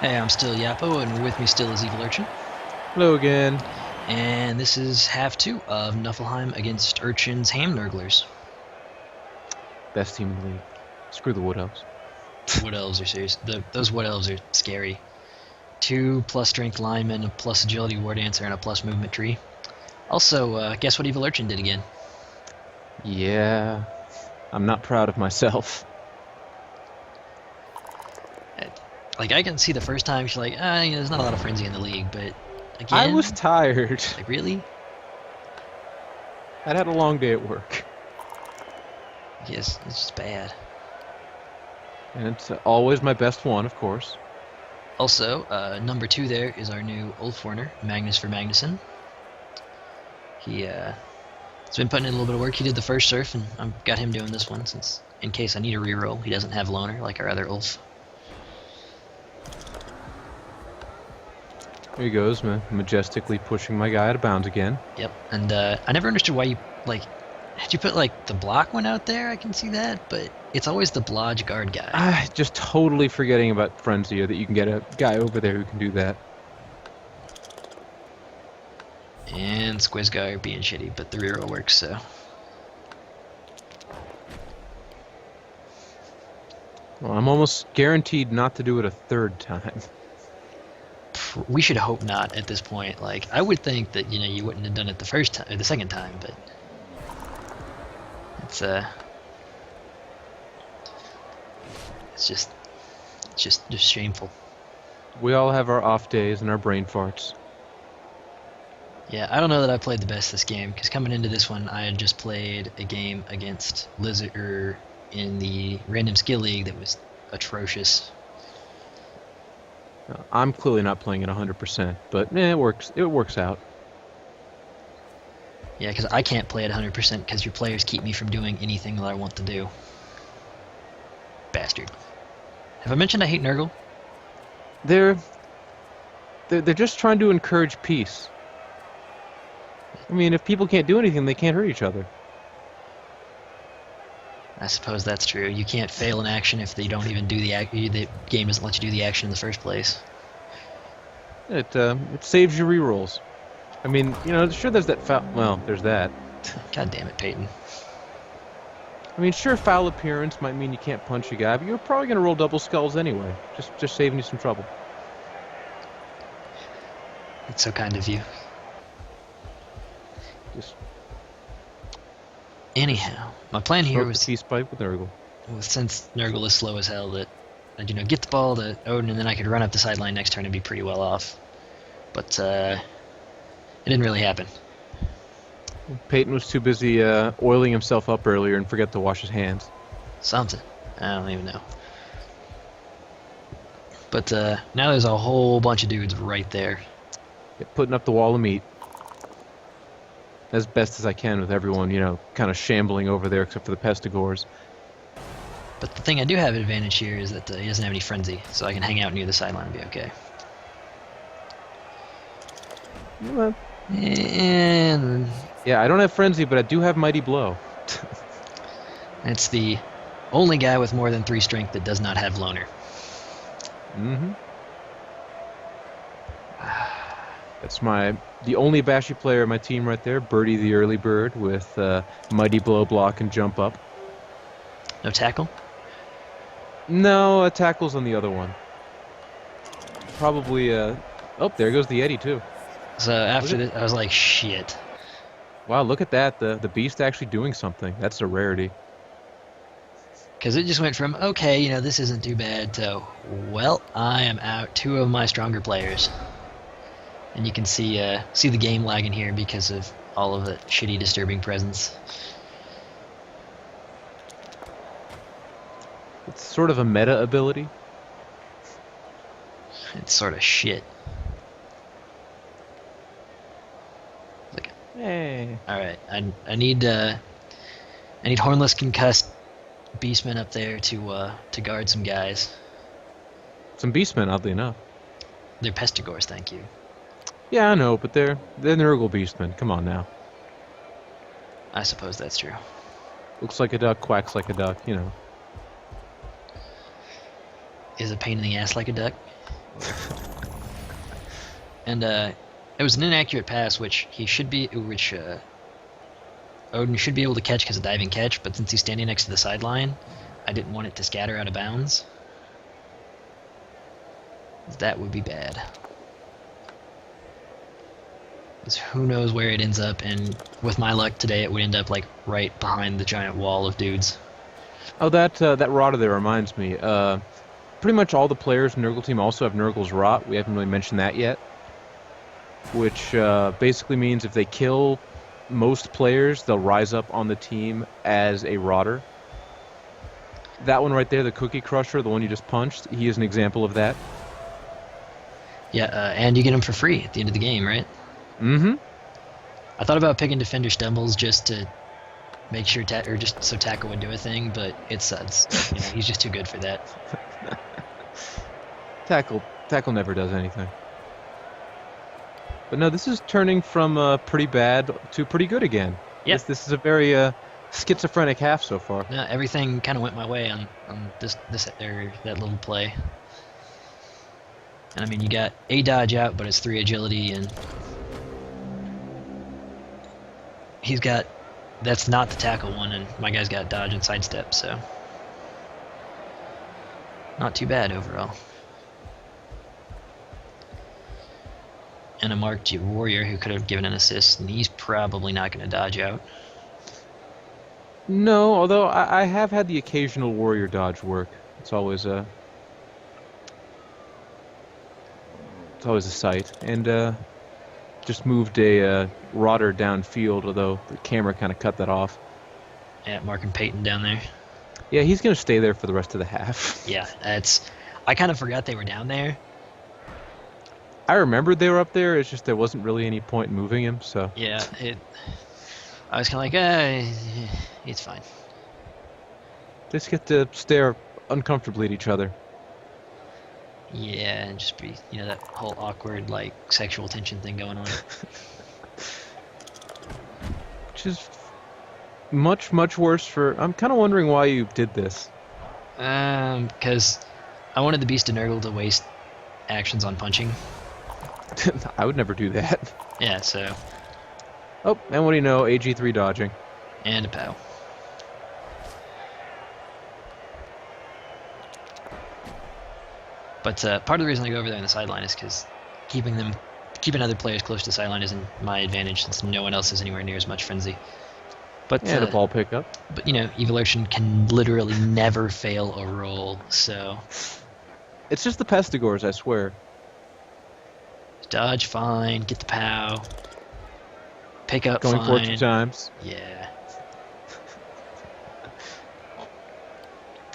Hey, I'm still Yapo, and with me still is EvilUrchin. Hello again. And this is half 2 of Nuffleheim against Urchin's Hamnurglers. Best team in the league. Screw the Wood Elves. Wood Elves are serious. Those Wood Elves are scary. 2 plus strength linemen, a plus agility war dancer, and a plus movement tree. Also, guess what EvilUrchin did again? Yeah. I'm not proud of myself. Like, I can see the first time she's like, there's not a lot of frenzy in the league, but I again, was tired. like, really? I'd had a long day at work. Yes, it's just bad. And it's always my best one, of course. Also, number 2 there is our new Ulfwarner, Magnus for Magnuson. He's been putting in a little bit of work. He did the first surf, and I've got him doing this one, since in case I need a reroll, he doesn't have loner like our other Ulf. There he goes, man. Majestically pushing my guy out of bounds again. Yep, and I never understood why you, had you put, the block one out there? I can see that, but it's always the blodge guard guy. Just totally forgetting about Frenzy, or that you can get a guy over there who can do that. And Squiz guy are being shitty, but the reroll works, so. Well, I'm almost guaranteed not to do it a third time. We should hope not at this point. Like, I would think that, you wouldn't have done it the first time, or the second time, but it's just shameful. We all have our off days and our brain farts. Yeah, I don't know that I played the best this game, because coming into this one, I had just played a game against Lizard in the Random Skill League that was atrocious. I'm clearly not playing it 100%, but it works. It works out. Yeah, because I can't play at 100% because your players keep me from doing anything that I want to do. Bastard. Have I mentioned I hate Nurgle? They're just trying to encourage peace. I mean, if people can't do anything, they can't hurt each other. I suppose that's true. You can't fail an action if they don't even do the game doesn't let you do the action in the first place. It saves your rerolls. I mean, sure there's that foul. Well, there's that. God damn it, Peyton. I mean, sure, foul appearance might mean you can't punch a guy, but you're probably gonna roll double skulls anyway. Just saving you some trouble. It's so kind of you. Just anyhow, my plan here was peace pipe with Nurgle. Since Nurgle is slow as hell, that I'd get the ball to Odin, and then I could run up the sideline next turn and be pretty well off. But it didn't really happen. Peyton was too busy oiling himself up earlier and forgot to wash his hands. Something. I don't even know. But now there's a whole bunch of dudes right there. Putting up the wall of meat. As best as I can with everyone, kind of shambling over there except for the Pestigores. But the thing I do have an advantage here is that he doesn't have any frenzy, so I can hang out near the sideline and be okay. Well, and yeah, I don't have frenzy, but I do have mighty blow. it's the only guy with more than 3 strength that does not have loner. Mm-hmm. That's the only Bashy player on my team right there, Birdie the early bird with mighty blow, block, and jump up. No tackle? No, a tackle's on the other one. Probably, oh, there goes the Eddie, too. So after this, I was like, shit. Wow, look at that. The beast actually doing something. That's a rarity. Because it just went from, okay, this isn't too bad, to, well, I am out 2 of my stronger players. And you can see the game lagging here because of all of the shitty, disturbing presence. It's sort of a meta ability. It's sort of shit. Hey. All right, I need hornless concussed beastmen up there to guard some guys. Some beastmen, oddly enough. They're pestigores, thank you. Yeah, I know, but they're Nurgle beastmen. Come on now. I suppose that's true. Looks like a duck, quacks like a duck, Is a pain in the ass like a duck? And it was an inaccurate pass, which Odin should be able to catch because of diving catch, but since he's standing next to the sideline, I didn't want it to scatter out of bounds. That would be bad. Because who knows where it ends up, and with my luck today, it would end up like right behind the giant wall of dudes. Oh, that rotter there reminds me. Pretty much all the players in Nurgle team also have Nurgle's Rot. We haven't really mentioned that yet. Which basically means if they kill most players, they'll rise up on the team as a rotter. That one right there, the Cookie Crusher, the one you just punched, he is an example of that. Yeah, and you get them for free at the end of the game, right? Mm-hmm. I thought about picking Defender Stumbles just to make sure, or just so Tackle would do a thing, but it suds. You know, he's just too good for that. Tackle never does anything. But no, this is turning from pretty bad to pretty good again. Yeah. This is a very schizophrenic half so far. No, everything kind of went my way on that little play. And I mean, you got a dodge out, but it's 3 agility, and he's got, that's not the tackle one, and my guy's got dodge and sidestep, so not too bad overall. And a marked warrior who could have given an assist, and he's probably not going to dodge out. No, although I have had the occasional warrior dodge work. It's always a sight. And just moved a rotter downfield, although the camera kind of cut that off. Yeah, marking Peyton down there. Yeah, he's going to stay there for the rest of the half. Yeah, I kind of forgot they were down there. I remembered they were up there. It's just there wasn't really any point in moving him. So yeah, I was kind of like, it's fine. Just get to stare uncomfortably at each other. Yeah, and just be, you know, that whole awkward like sexual tension thing going on. Which is much worse for. I'm kind of wondering why you did this. Because I wanted the Beast of Nurgle to waste actions on punching. I would never do that. Yeah, so. Oh, and what do you know? AG3 dodging. And a POW. But part of the reason I go over there on the sideline is because keeping other players close to the sideline isn't my advantage since no one else is anywhere near as much frenzy. But and a ball pickup. But you know, EvilUrchin can literally never fail a roll, so. It's just the Pestigors, I swear. Dodge fine, get the POW. Pick up going fine. for it 2 times. Yeah.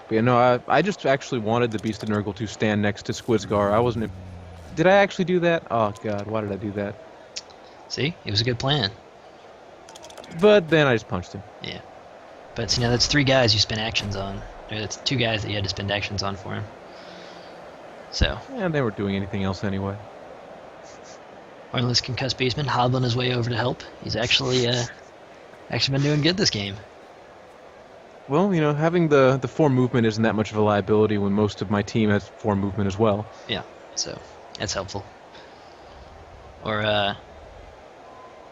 But you know, I just actually wanted the Beast of Nurgle to stand next to Squizgar. I wasn't. Did I actually do that? Oh god, why did I do that? See, it was a good plan. But then I just punched him. Yeah. But you know, that's 3 guys you spend actions on. Or that's 2 guys that you had to spend actions on for him. So. And they weren't doing anything else anyway. Arlen's concussed baseman hobbling his way over to help. He's actually been doing good this game. Well, you know, having the 4 movement isn't that much of a liability when most of my team has 4 movement as well. Yeah, so that's helpful. Or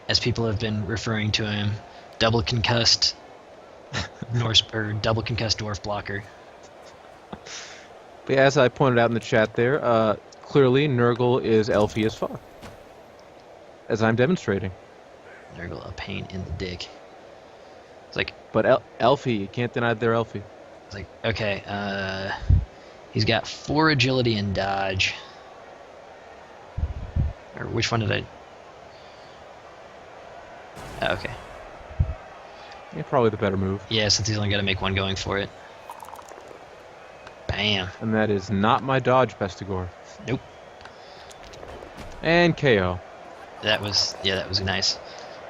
as people have been referring to him, double concussed double concussed dwarf blocker. But yeah, as I pointed out in the chat there, clearly Nurgle is elfy as fuck. As I'm demonstrating. Nurgle, a pain in the dick. It's like, but elfy, you can't deny they're elfy. It's like, okay, he's got 4 agility and dodge. Or which one did I? Oh, okay. Yeah, probably the better move. Yeah, since he's only got to make 1 going for it. Bam. And that is not my dodge, Pestigor. Nope. And KO. That was nice.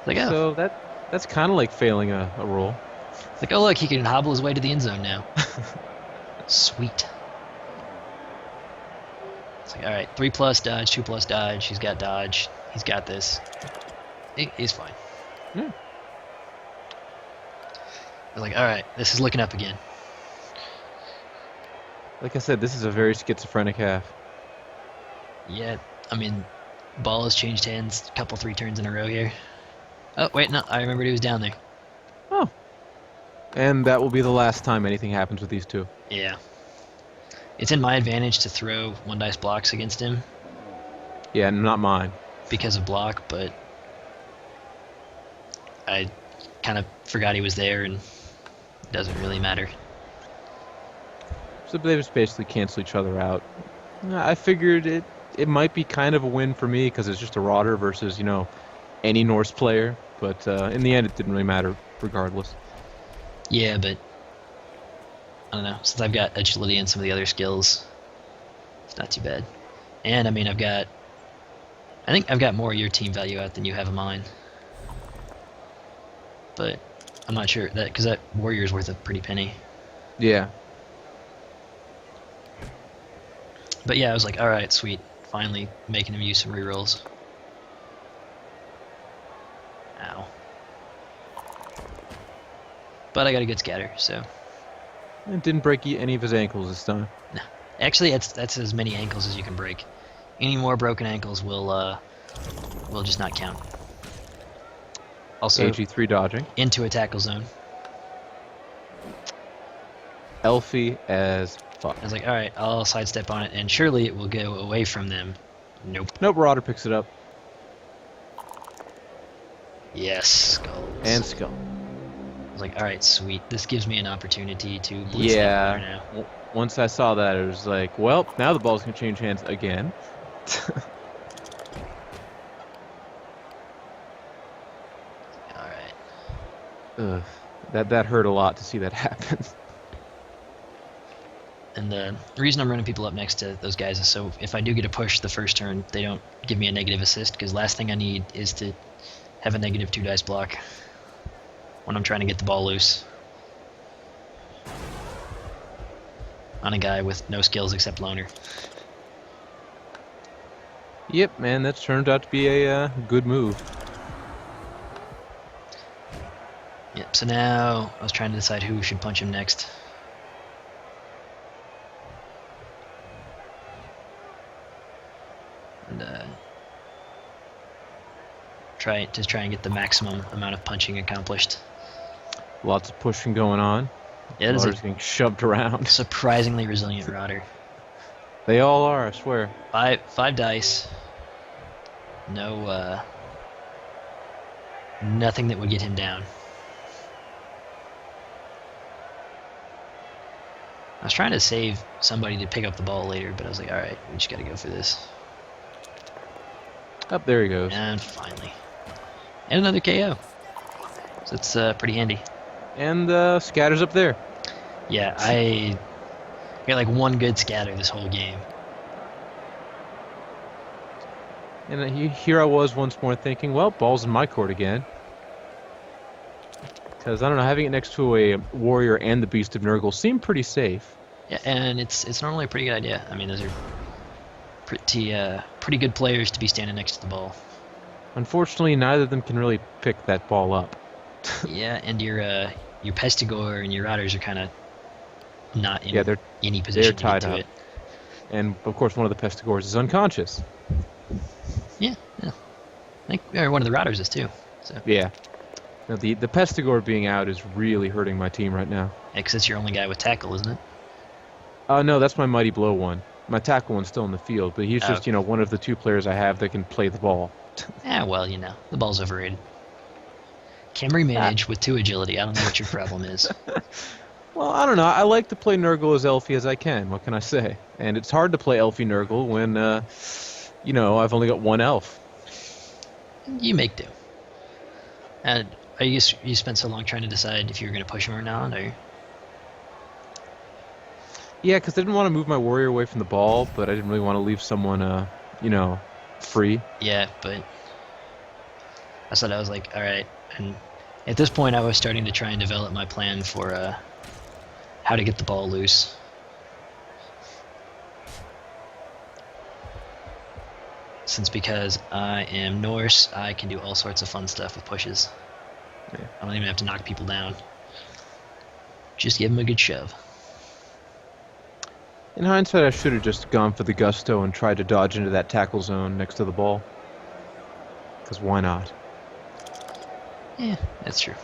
Like, oh. So that's kind of like failing a roll. Like, oh look, he can hobble his way to the end zone now. Sweet. It's like, all right, 3+ dodge, 2+ dodge. He's got dodge. He's got this. He's fine. Yeah. They're like, all right, this is looking up again. Like I said, this is a very schizophrenic half. Yeah, I mean, ball has changed hands a couple, 3 turns in a row here. Oh, wait, no, I remembered he was down there. Oh. And that will be the last time anything happens with these two. Yeah. It's in my advantage to throw 1 dice blocks against him Yeah, not mine. because of block, but I kind of forgot he was there, and it doesn't really matter. So they just basically cancel each other out. I figured it might be kind of a win for me because it's just a Rotter versus, any Norse player. But in the end, it didn't really matter regardless. Yeah, but I don't know. Since I've got agility and some of the other skills, it's not too bad. And I mean, I think I've got more of your team value out than you have of mine. But I'm not sure that because that warrior's worth a pretty penny. Yeah. But yeah, I was like, all right, sweet. Finally making him use some rerolls. Ow. But I got a good scatter, so. It didn't break any of his ankles this time. No. Actually, that's as many ankles as you can break. Any more broken ankles will just not count. Also, AG3 dodging. into a tackle zone. Elfie as fuck. I was like, all right, I'll sidestep on it, and surely it will go away from them. Nope. Nope, Rotter picks it up. Yes, skulls. And skull. I was like, all right, sweet. This gives me an opportunity to blitz Yeah. that now. Once I saw that, it was like, well, now the ball's going to change hands again. All right. Ugh, that hurt a lot to see that happen. And the reason I'm running people up next to those guys is so if I do get a push the first turn, they don't give me a negative assist, because last thing I need is to have a negative 2 dice block when I'm trying to get the ball loose on a guy with no skills except loner. Yep, man, that's turned out to be a good move. Yep, so now I was trying to decide who should punch him next. And try and get the maximum amount of punching accomplished. Lots of pushing going on. Yeah, it is Rotter's getting shoved around. surprisingly resilient Rotter. They all are, I swear. Five dice. No, nothing that would get him down. I was trying to save somebody to pick up the ball later, but I was like, all right, we just got to go for this. Up there he goes. And finally. And another KO. So it's pretty handy. And Scatter's up there. Yeah, I got like one good scatter this whole game. And here I was once more thinking, well, ball's in my court again. Because, I don't know, having it next to a warrior and the Beast of Nurgle seemed pretty safe. Yeah, and it's normally a pretty good idea. I mean, those are pretty good players to be standing next to the ball. Unfortunately, neither of them can really pick that ball up. Yeah, and your Pestigore and your Rotters are kind of not in they're any position to tied get to up. it. And, of course, one of the Pestigores is unconscious. Yeah. I think one of the Rotters is too. So Yeah. Now, the Pestigore being out is really hurting my team right now. because it's your only guy with tackle, isn't it? No, that's my Mighty Blow one. My tackle one's still in the field, but he's just, Okay. one of the 2 players I have that can play the ball. Well, the ball's overrated. Camry manage with 2 agility. I don't know what your problem is. Well, I don't know. I like to play Nurgle as Elfie as I can. What can I say? And it's hard to play Elfie Nurgle when, I've only got 1 elf. You make do. And you spent so long trying to decide if you were going to push him or not, or Yeah, because I didn't want to move my warrior away from the ball, but I didn't really want to leave someone, free. yeah, but I said I was like, all right. And at this point, I was starting to try and develop my plan for how to get the ball loose. Since because I am Norse, I can do all sorts of fun stuff with pushes. Yeah. I don't even have to knock people down. Just give them a good shove. In hindsight, I should have just gone for the gusto and tried to dodge into that tackle zone next to the ball. Because why not? Yeah, that's true.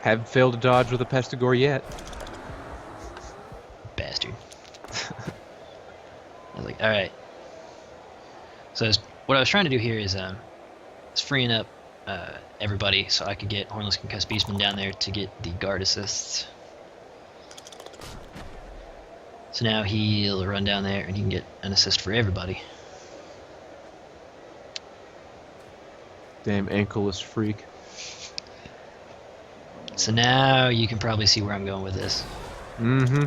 Haven't failed to dodge with a Pestigore yet. Bastard. I was like, alright. So what I was trying to do here is freeing up everybody so I could get Hornless Concussed Beastman down there to get the guard assists. So now he'll run down there and he can get an assist for everybody. Damn ankleless freak. So now you can probably see where I'm going with this. Mm-hmm.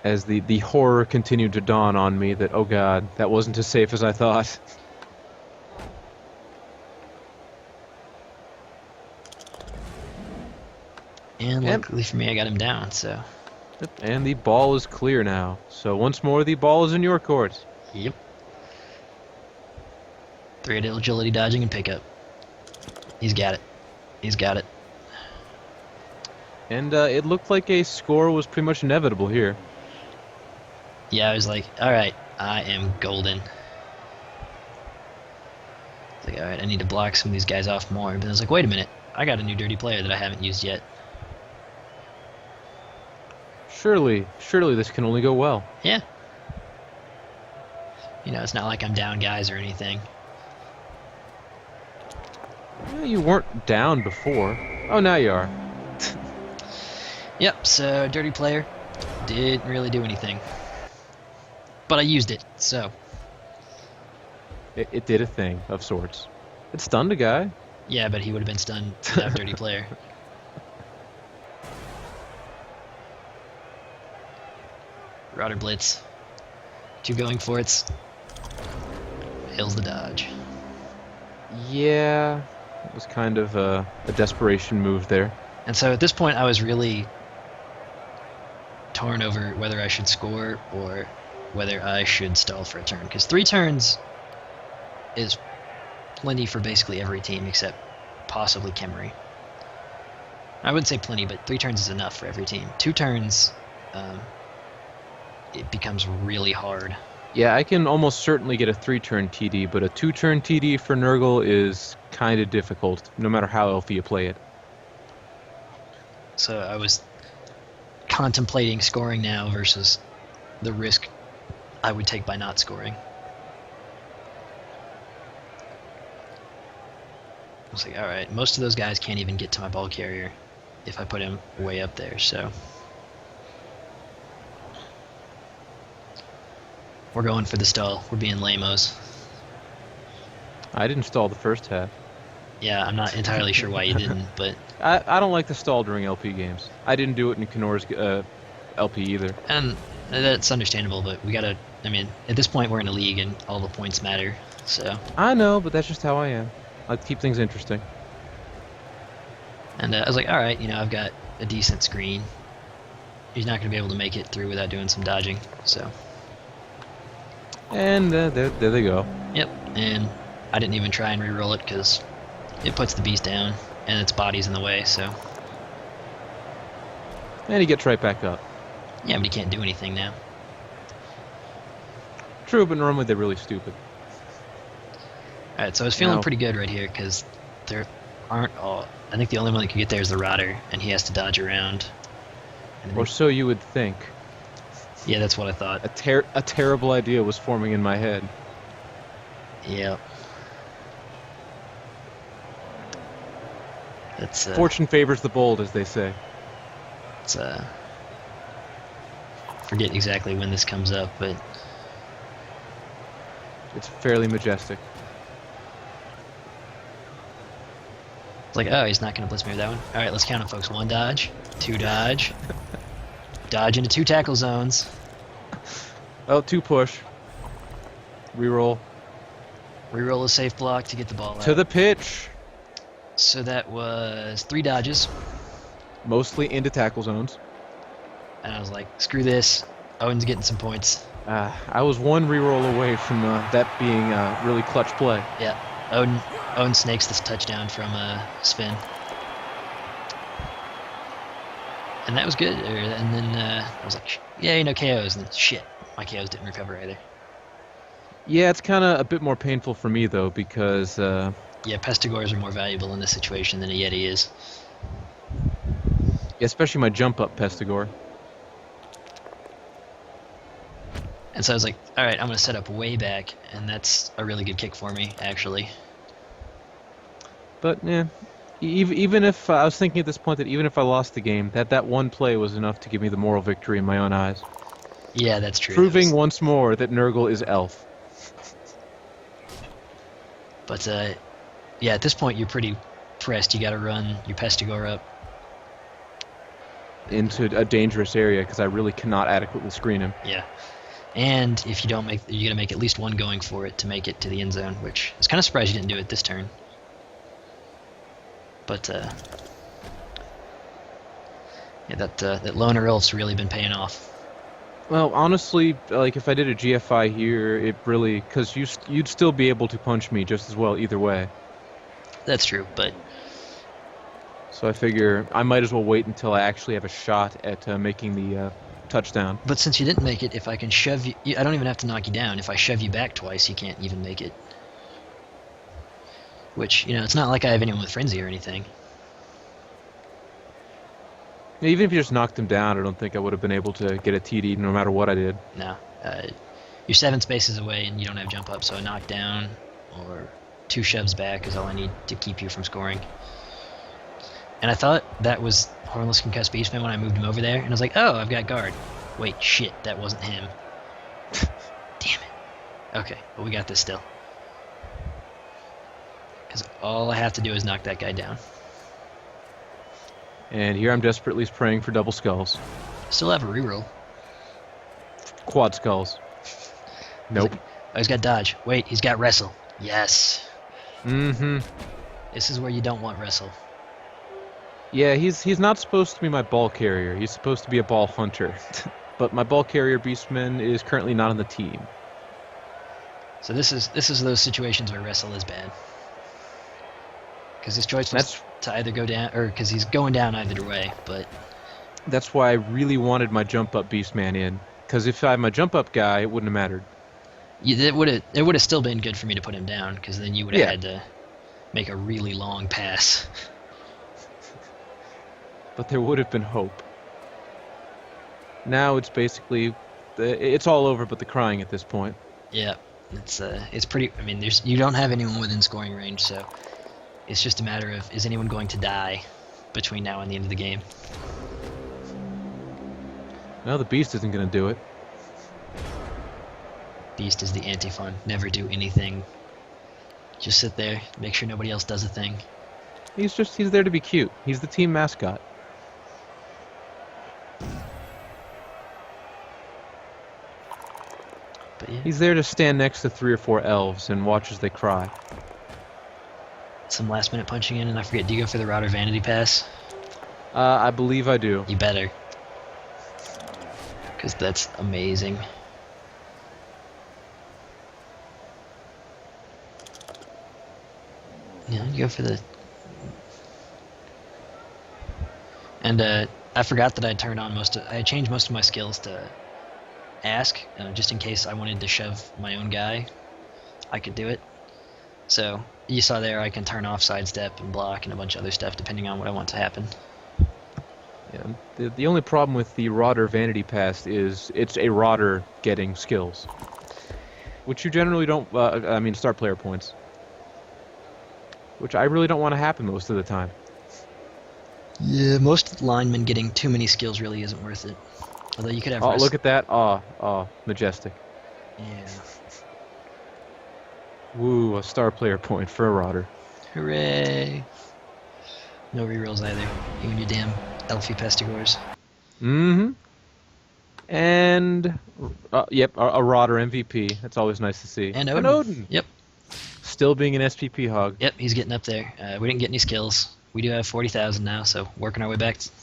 As the horror continued to dawn on me that, oh god, that wasn't as safe as I thought. And luckily for me, I got him down, so... And the ball is clear now. So once more, the ball is in your court. Yep. 3 agility dodging and pickup. He's got it. He's got it. And it looked like a score was pretty much inevitable here. Yeah, I was like, alright, I am golden. It's like, alright, I need to block some of these guys off more. But I was like, wait a minute, I got a new dirty player that I haven't used yet. Surely this can only go well. Yeah. You know, it's not like I'm down guys or anything. Well, you weren't down before. Oh, now you are. Yep, so dirty player didn't really do anything. But I used it, so. It did a thing of sorts. It stunned a guy. Yeah, but he would have been stunned without dirty player. Rotter Blitz. 2 going for it. Fails the dodge. Yeah, it was kind of a desperation move there. And so at this point I was really torn over whether I should score or whether I should stall for a turn. Because 3 turns is plenty for basically every team except possibly Kemery. I wouldn't say plenty, but 3 turns is enough for every team. 2 turns, it becomes really hard. Yeah, I can almost certainly get a 3-turn TD, but a 2-turn TD for Nurgle is kind of difficult, no matter how elfy you play it. So I was contemplating scoring now versus the risk I would take by not scoring. I was like, alright, most of those guys can't even get to my ball carrier if I put him way up there, so... We're going for the stall. We're being lame-os. I didn't stall the first half. Yeah, I'm not entirely sure why you didn't, but... I don't like to stall during LP games. I didn't do it in Kennora's LP either. And that's understandable, but we gotta... I mean, at this point we're in a league and all the points matter, so... I know, but that's just how I am. I like to keep things interesting. And I was like, alright, you know, I've got a decent screen. He's not gonna be able to make it through without doing some dodging, so... And there they go. Yep, and I didn't even try and re-roll it because it puts the beast down and its body's in the way, so... And he gets right back up. Yeah, but he can't do anything now. True, but normally they're really stupid. Alright, so I was feeling No. pretty good right here because there aren't all... I think the only one that can get there is the Rotter, and he has to dodge around. And Or so you would think. yeah, that's what I thought. A terrible idea was forming in my head. Yep. That's Fortune favors the bold, as they say. it's forget exactly when this comes up, but It's fairly majestic. it's like, oh, he's not gonna blitz me with that one. All right, let's count them, folks. 1 dodge, 2 dodge, dodge into 2 tackle zones. Oh, 2 push. Reroll. Reroll a safe block to get the ball out. To the pitch. So that was 3 dodges, Mostly into tackle zones. and I was like, screw this. Owen's getting some points. I was 1 reroll away from that being a really clutch play. Yeah, Owen snakes this touchdown from spin. And that was good. And then I was like, yeah, KOs. And shit, my KOs didn't recover either. Yeah, it's kind of a bit more painful for me though because Yeah, Pestigores are more valuable in this situation than a Yeti is. especially my jump up Pestigore. And so I was like, all right, I'm going to set up way back, and that's a really good kick for me, actually. But yeah, even if I was thinking at this point that even if I lost the game, that one play was enough to give me the moral victory in my own eyes. Yeah, that's true. Proving once more that Nurgle is elf. But yeah, at this point you're pretty pressed. You got to run your Pestigore up into a dangerous area because I really cannot adequately screen him. Yeah. And if you don't make, you're going to make at least one going for it to make it to the end zone, which I was kind of surprised you didn't do it this turn. But yeah, that loner elf's really been paying off. Well, honestly, like if I did a GFI here, it really because you'd still be able to punch me just as well either way. That's true, but so I figure I might as well wait until I actually have a shot at making the touchdown. But since you didn't make it, if I can shove you, I don't even have to knock you down. If I shove you back twice, you can't even make it. Which, it's not like I have anyone with Frenzy or anything. Even if you just knocked him down, I don't think I would have been able to get a TD no matter what I did. No. You're 7 spaces away and you don't have jump up, so a knockdown or 2 shoves back is all I need to keep you from scoring. And I thought that was Hornless Concussed Beastman when I moved him over there, and I was like, oh, I've got guard. Wait, shit, that wasn't him. Damn it. Okay, but we got this still. Because all I have to do is knock that guy down. And here I'm desperately praying for double skulls. Still have a reroll. Quad skulls. Nope. Oh, he's got dodge. Wait, he's got wrestle. Yes. Mm-hmm. This is where you don't want wrestle. Yeah, he's not supposed to be my ball carrier. He's supposed to be a ball hunter. But my ball carrier Beastman is currently not on the team. So this is those situations where wrestle is bad. Because his choice was to either go down, or because he's going down either way, but... That's why I really wanted my jump-up Beastman in. Because if I had my jump-up guy, it wouldn't have mattered. Yeah, it would have still been good for me to put him down, because then you would have had to make a really long pass. But there would have been hope. Now it's basically... It's all over but the crying at this point. Yeah, it's pretty... I mean, you don't have anyone within scoring range, so... It's just a matter of, is anyone going to die between now and the end of the game? No, the Beast isn't going to do it. Beast is the anti-fun. Never do anything. Just sit there, make sure nobody else does a thing. He's there to be cute. He's the team mascot. But yeah. He's there to stand next to 3 or 4 elves and watch as they cry. Some last minute punching in, and I forget, do you go for the Router Vanity Pass? I believe I do. You better. Because that's amazing. Yeah, you go for the... And I forgot that I'd turned on I changed most of my skills to ask, just in case I wanted to shove my own guy. I could do it. So, you saw there I can turn off sidestep and block and a bunch of other stuff depending on what I want to happen. Yeah, the only problem with the Rodder Vanity Pass is it's a Rodder getting skills. Which you generally don't, star player points. Which I really don't want to happen most of the time. Yeah, most linemen getting too many skills really isn't worth it. Although you could have... Oh, look at that. Majestic. Yeah. Woo, a star player point for a Rodder. Hooray! No rerolls either. You and your damn Elfie Pestigores. Mm-hmm. And, yep, a Rodder MVP. That's always nice to see. And Odin. Odin. Yep. Still being an SPP hog. Yep, he's getting up there. We didn't get any skills. We do have 40,000 now, so working our way back